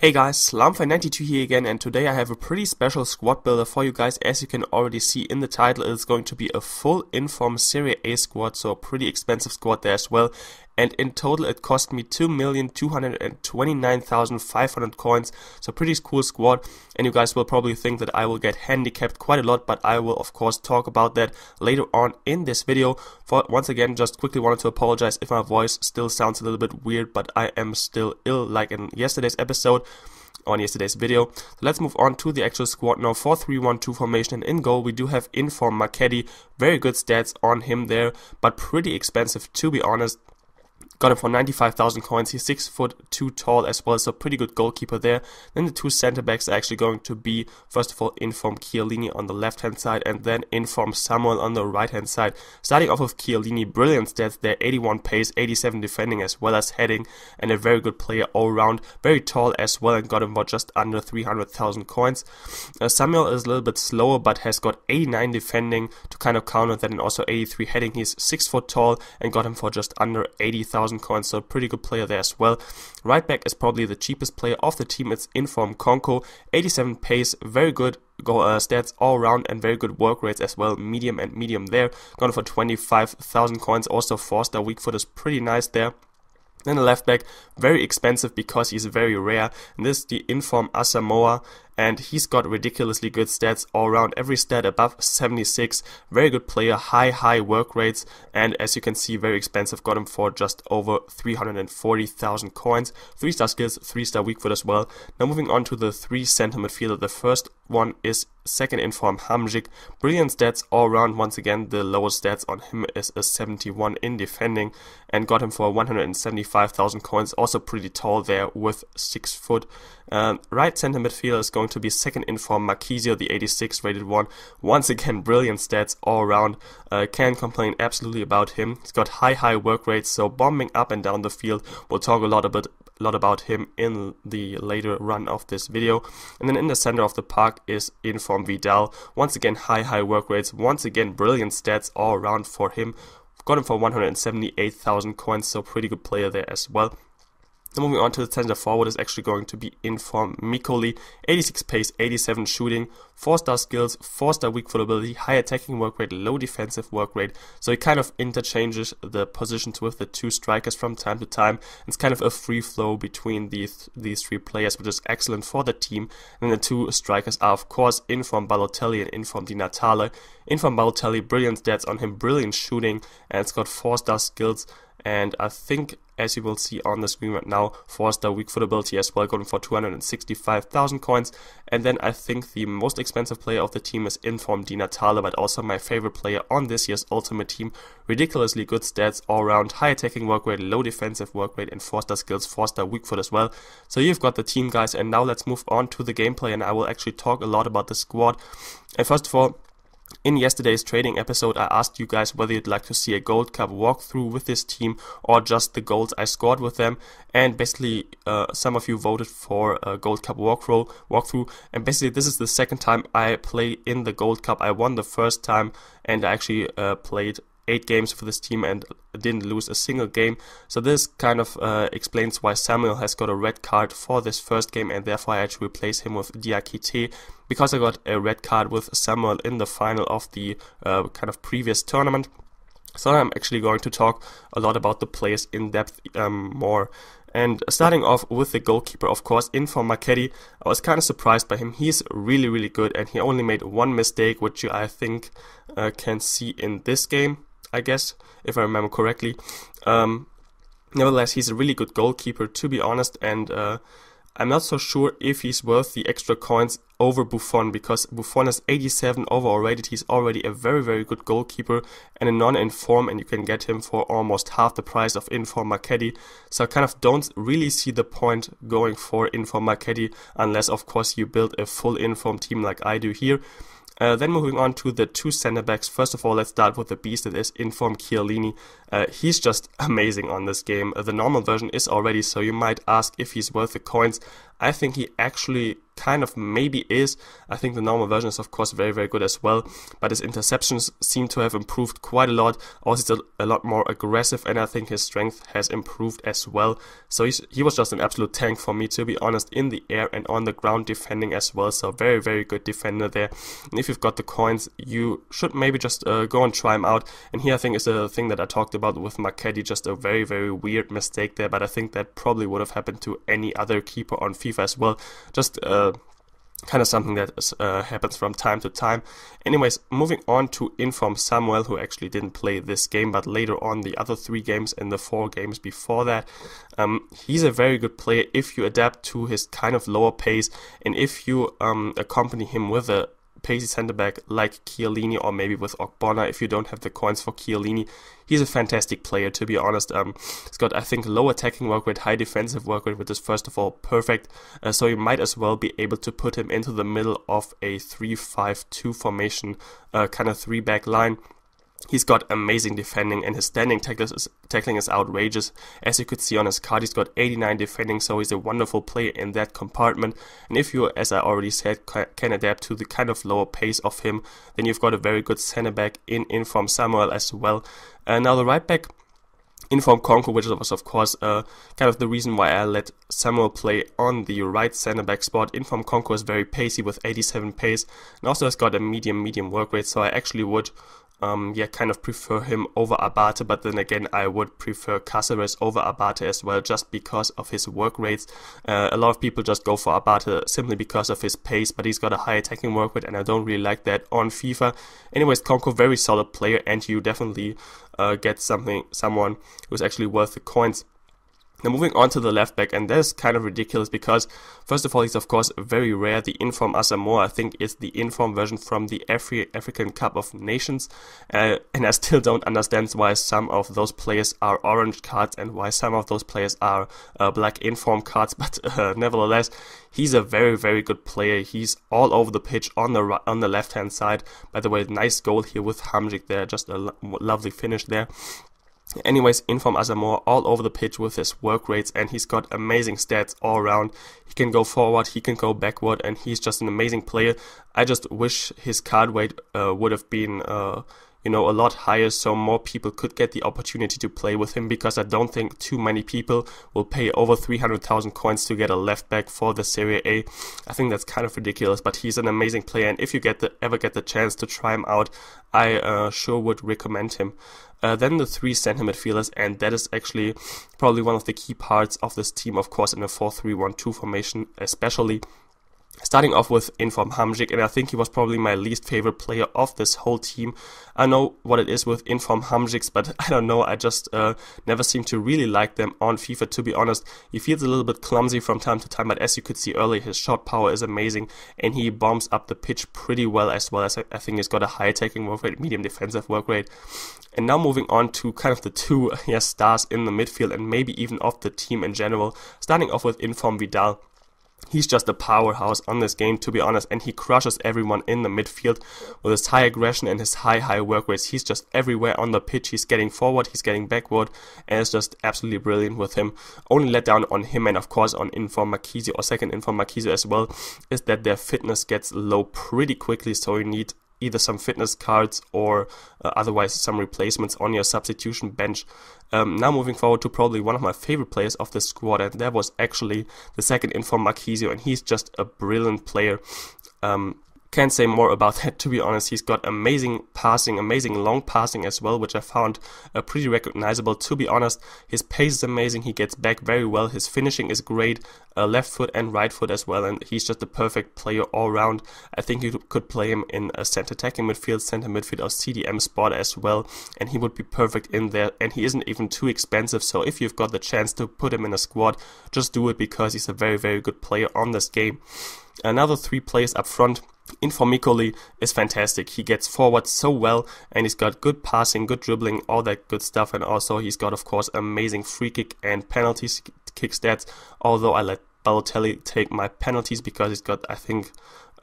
Hey guys, Slamfire92 here again, and today I have a pretty special squad builder for you guys. As you can already see in the title, it's going to be a full inform Serie A squad, so a pretty expensive squad there as well. And in total it cost me 2,229,500 coins, so pretty cool squad. And you guys will probably think that I will get handicapped quite a lot, but I will of course talk about that later on in this video. Once again, just quickly wanted to apologize if my voice still sounds a little bit weird, but I am still ill like in yesterday's episode. On yesterday's video. So let's move on to the actual squad now. 4-3-1-2 formation, and in goal we do have Inform Marchetti. Very good stats on him there, but pretty expensive to be honest. Got him for 95,000 coins. He's 6'2" tall as well, so pretty good goalkeeper there. Then the two center backs are actually going to be, first of all, Inform Chiellini on the left hand side, and then Inform Samuel on the right hand side. Starting off with Chiellini, brilliant stats there, 81 pace, 87 defending as well as heading, and a very good player all round. Very tall as well, and got him for just under 300,000 coins. Samuel is a little bit slower, but has got 89 defending to kind of counter that, and also 83 heading. He's 6 foot tall and got him for just under 80,000 coins, so a pretty good player there as well. Right back is probably the cheapest player of the team. It's Inform Konko, 87 pace, very good stats all around, and very good work rates as well, medium and medium there. Gone for 25,000 coins. Also 4-star weak foot is pretty nice there. Then the left back, very expensive because he's very rare, and this is the Inform Asamoah, and he's got ridiculously good stats all around, every stat above 76, very good player, high work rates, and as you can see, very expensive, got him for just over 340,000 coins, 3-star skills, 3-star weak foot as well. Now moving on to the 3 center midfielder, the first one is second Inform Hamzik, brilliant stats all around. Once again, the lowest stats on him is a 71 in defending, and got him for 175,000 coins, also pretty tall there with 6 foot. Right center midfielder is going to be second Inform Marchisio, the 86 rated one. Once again, brilliant stats all around. Can't complain absolutely about him. He's got high work rates, so bombing up and down the field. We'll talk a lot about him in the later run of this video. And then in the center of the park is Inform Vidal. Once again, high work rates. Once again, brilliant stats all around for him. Got him for 178,000 coins, so pretty good player there as well. Then moving on to the center forward is actually going to be Inform Mikoli, 86 pace, 87 shooting, 4-star skills, 4-star weak foot ability, high attacking work rate, low defensive work rate. So he kind of interchanges the positions with the two strikers from time to time. It's kind of a free flow between these 3 players, which is excellent for the team. And the 2 strikers are of course Inform Balotelli and Inform Di Natale. Inform Balotelli, brilliant stats on him, brilliant shooting, and it's got 4-star skills. And I think, as you will see on the screen right now, 4-star weak foot ability as well, going for 265,000 coins. And then I think the most expensive player of the team is Inform Di Natale, but also my favorite player on this year's Ultimate Team. Ridiculously good stats all around, high attacking work rate, low defensive work rate, and 4-star skills, 4-star weak foot as well. So you've got the team, guys, and now let's move on to the gameplay, and I will actually talk a lot about the squad. And first of all, in yesterday's trading episode, I asked you guys whether you'd like to see a Gold Cup walkthrough with this team or just the goals I scored with them. And basically, some of you voted for a Gold Cup walkthrough. And basically, this is the second time I play in the Gold Cup. I won the first time, and I actually played 8 games for this team and didn't lose a single game. So this kind of explains why Samuel has got a red card for this first game, and therefore I had to replace him with Diakite, because I got a red card with Samuel in the final of the kind of previous tournament. So I'm actually going to talk a lot about the players in depth more. And starting off with the goalkeeper, of course, Inform Marchetti. I was kind of surprised by him. He's really good, and he only made 1 mistake, which you, I think, can see in this game, I guess, if I remember correctly. Nevertheless, he's a really good goalkeeper, to be honest, and I'm not so sure if he's worth the extra coins over Buffon, because Buffon is 87 overall rated. He's already a very good goalkeeper and a non-inform, and you can get him for almost half the price of Inform Marchetti. So I kind of don't really see the point going for Inform Marchetti unless, of course, you build a full inform team like I do here. Then moving on to the 2 center backs. First of all, let's start with the beast that is Inform Chiellini. He's just amazing on this game. The normal version is already, so you might ask if he's worth the coins. I think he actually kind of maybe is. I think the normal version is of course very, very good as well, but his interceptions seem to have improved quite a lot. Also, he's a lot more aggressive, and I think his strength has improved as well. So he was just an absolute tank for me, to be honest, in the air and on the ground defending as well. So very, very good defender there. And if you've got the coins, you should maybe just go and try him out. And here I think is a thing that I talked about with Marchetti, just a very, very weird mistake there, but I think that probably would have happened to any other keeper on FIFA as well. Just kind of something that happens from time to time. Anyways, moving on to Inform Samuel, who actually didn't play this game, but later on the other 3 games and the 4 games before that. He's a very good player if you adapt to his kind of lower pace, and if you accompany him with a pacey centre back like Chiellini, or maybe with Ogbonna if you don't have the coins for Chiellini. He's a fantastic player, to be honest. He's got, I think, low attacking work rate, high defensive work rate, which is first of all perfect. So you might as well be able to put him into the middle of a 3-5-2 formation, kind of 3-back line. He's got amazing defending, and his standing tackling is outrageous. As you could see on his card, he's got 89 defending, so he's a wonderful player in that compartment. And if you, as I already said, can adapt to the kind of lower pace of him, then you've got a very good centre back in Inform Samuel as well. Now the right back, Inform Conco, which was of course kind of the reason why I let Samuel play on the right centre back spot. Inform Conco is very pacey with 87 pace, and also has got a medium work rate, so I actually would kind of prefer him over Abate, but then again I would prefer Cáceres over Abate as well, just because of his work rates. A lot of people just go for Abate simply because of his pace, but he's got a high attacking work rate and I don't really like that on FIFA. Anyways, Conco, very solid player, and you definitely get someone who's actually worth the coins. Now moving on to the left back, and that is kind of ridiculous because first of all he's of course very rare. The Inform Asamoah, I think, is the Inform version from the African Cup of Nations, and I still don't understand why some of those players are orange cards and why some of those players are black Inform cards, but nevertheless he's a very good player. He's all over the pitch on the left hand side. By the way, nice goal here with Hamzik there, just a lovely finish there. Anyways, Inform Asamoah all over the pitch with his work rates, and he's got amazing stats all around. He can go forward, he can go backward, and he's just an amazing player. I just wish his card weight would have been a lot higher, so more people could get the opportunity to play with him, because I don't think too many people will pay over 300,000 coins to get a left back for the Serie A. I think that's kind of ridiculous, but he's an amazing player, and if you ever get the chance to try him out, I sure would recommend him. Then the 3 centre midfielders, and that is actually probably one of the key parts of this team, of course, in a 4-3-1-2 formation especially. Starting off with Inform Hamzik, and I think he was probably my least favorite player of this whole team. I know what it is with Inform Hamziks, but I don't know, I just never seem to really like them on FIFA, to be honest. He feels a little bit clumsy from time to time, but as you could see earlier, his shot power is amazing, and he bombs up the pitch pretty well as well. As I think he's got a high attacking work rate, medium defensive work rate. And now moving on to kind of the 2 stars in the midfield, and maybe even of the team in general. Starting off with Inform Vidal. He's just a powerhouse on this game, to be honest, and he crushes everyone in the midfield with his high aggression and his high work rates. He's just everywhere on the pitch. He's getting forward, he's getting backward, and it's just absolutely brilliant with him. Only let down on him and of course on Inform Marchisio, or second Inform Marchisio as well, is that their fitness gets low pretty quickly, so you need either some fitness cards or otherwise some replacements on your substitution bench. Now moving forward to probably one of my favorite players of the squad, and that was actually the second Inform Marchisio, and he's just a brilliant player. Can't say more about that, to be honest. He's got amazing passing, amazing long passing as well, which I found pretty recognizable, to be honest. His pace is amazing, he gets back very well, his finishing is great, left foot and right foot as well, and he's just a perfect player all around. I think you could play him in a centre attacking midfield, centre midfield or CDM spot as well, and he would be perfect in there, and he isn't even too expensive, so if you've got the chance to put him in a squad, just do it, because he's a very good player on this game. Another 3 players up front. Inform Mikoli is fantastic. He gets forward so well, and he's got good passing, good dribbling, all that good stuff, and also he's got, of course, amazing free kick and penalty kick stats, although I let Balotelli take my penalties because he's got, I think,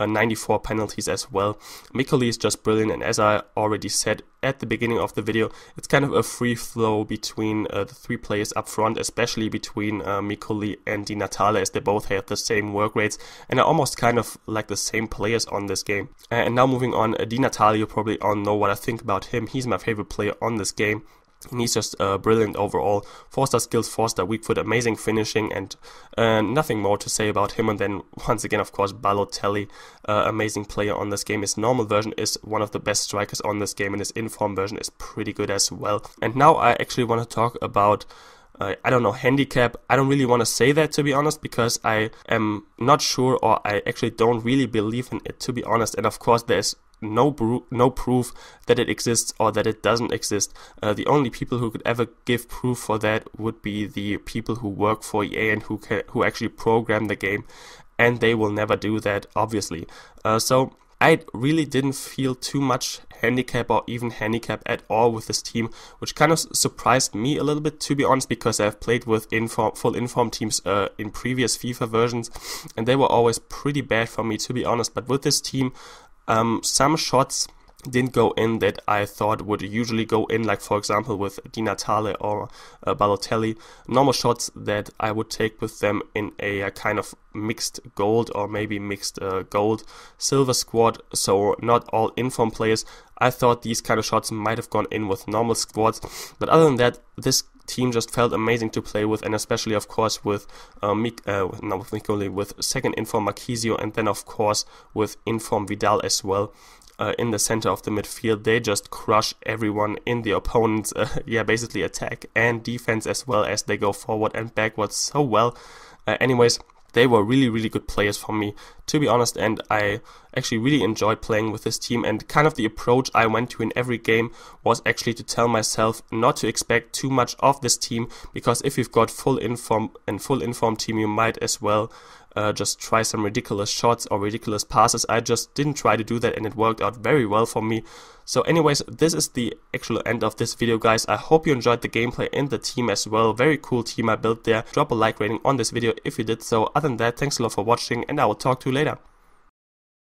94 penalties as well. Mikoli is just brilliant, and as I already said at the beginning of the video, it's kind of a free flow between the three players up front, especially between Mikoli and Di Natale, as they both have the same work rates and are almost kind of like the same players on this game. And now moving on, Di Natale, you probably all know what I think about him. He's my favorite player on this game. And he's just brilliant overall. 4-star skills, 4-star weak foot, amazing finishing, and nothing more to say about him. And then once again, of course, Balotelli, amazing player on this game. His normal version is one of the best strikers on this game, and his inform version is pretty good as well. And now I actually want to talk about I don't know, handicap. I don't really want to say that, to be honest, because I am not sure, or I actually don't really believe in it, to be honest. And of course, there's no proof that it exists or that it doesn't exist. The only people who could ever give proof for that would be the people who work for EA and who actually program the game, and they will never do that, obviously. So I really didn't feel too much handicap or even handicap at all with this team, which kind of surprised me a little bit, to be honest, because I've played with full inform teams in previous FIFA versions, and they were always pretty bad for me, to be honest. But with this team, some shots didn't go in that I thought would usually go in, like for example with Di Natale or Balotelli. Normal shots that I would take with them in a kind of mixed gold or maybe mixed gold silver squad, so not all inform players. I thought these kind of shots might have gone in with normal squads, but other than that, this team just felt amazing to play with, and especially of course with Mikoli, with second inform Marquisio, and then of course with inform Vidal as well. In the center of the midfield, they just crush everyone in the opponent's basically attack and defense, as well as they go forward and backwards so well. Anyways, they were really good players for me, to be honest, and I actually really enjoyed playing with this team. And kind of the approach I went to in every game was actually to tell myself not to expect too much of this team, because if you've got full inform team, you might as well just try some ridiculous shots or ridiculous passes. I just didn't try to do that, and it worked out very well for me. So anyways, this is the actual end of this video, guys. I hope you enjoyed the gameplay and the team as well. Very cool team I built there. Drop a like rating on this video if you did so. Other than that, thanks a lot for watching, and I will talk to you later.